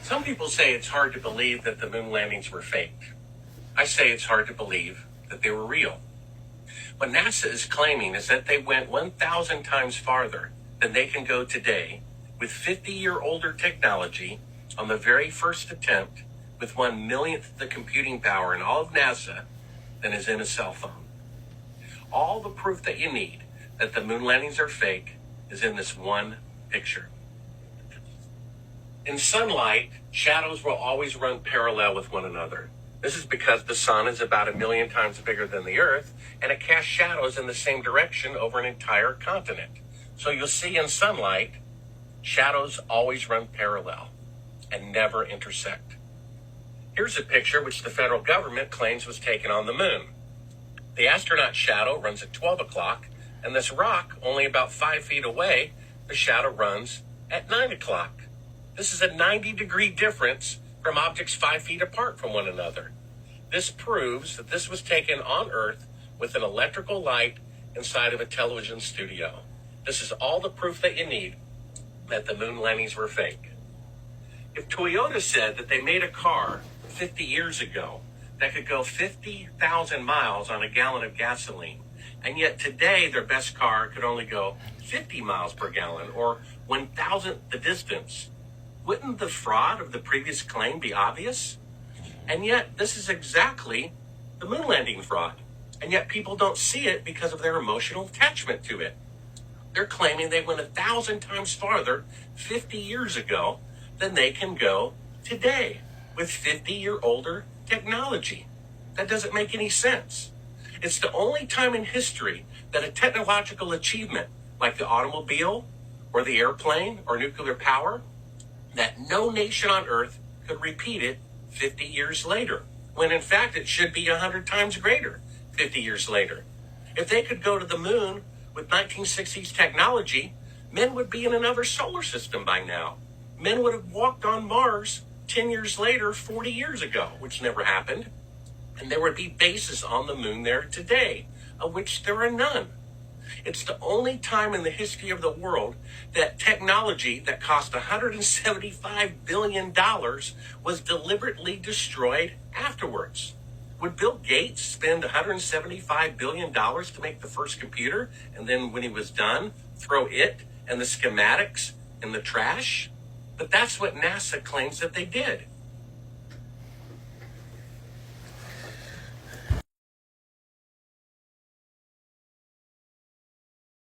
Some people say it's hard to believe that the moon landings were fake. I say it's hard to believe that they were real. What NASA is claiming is that they went 1,000 times farther than they can go today with 50-year-older technology on the very first attempt with 1/millionth the computing power in all of NASA than is in a cell phone. All the proof that you need that the moon landings are fake is in this one picture. In sunlight, shadows will always run parallel with one another. This is because the sun is about 1,000,000 times bigger than the earth, and it casts shadows in the same direction over an entire continent. So you'll see in sunlight, shadows always run parallel and never intersect. Here's a picture which the federal government claims was taken on the moon. The astronaut shadow runs at 12 o'clock, and this rock, only about 5 feet away, the shadow runs at 9 o'clock. This is a 90-degree difference from objects 5 feet apart from one another. This proves that this was taken on Earth with an electrical light inside of a television studio. This is all the proof that you need that the moon landings were fake. If Toyota said that they made a car 50 years ago that could go 50,000 miles on a gallon of gasoline, and yet today their best car could only go 50 miles per gallon, or 1,000th the distance, wouldn't the fraud of the previous claim be obvious? And yet this is exactly the moon landing fraud. And yet people don't see it because of their emotional attachment to it. They're claiming they went 1,000 times farther 50 years ago than they can go today with 50-year-older technology. That doesn't make any sense. It's the only time in history that a technological achievement like the automobile or the airplane or nuclear power, that no nation on Earth could repeat it 50 years later, when in fact it should be 100 times greater 50 years later. If they could go to the moon with 1960s technology, men would be in another solar system by now. Men would have walked on Mars 10 years later, 40 years ago, which never happened. And there would be bases on the moon there today, of which there are none. It's the only time in the history of the world that technology that cost $175 billion was deliberately destroyed afterwards. Would Bill Gates spend $175 billion to make the first computer, and then when he was done, throw it and the schematics in the trash? But that's what NASA claims that they did.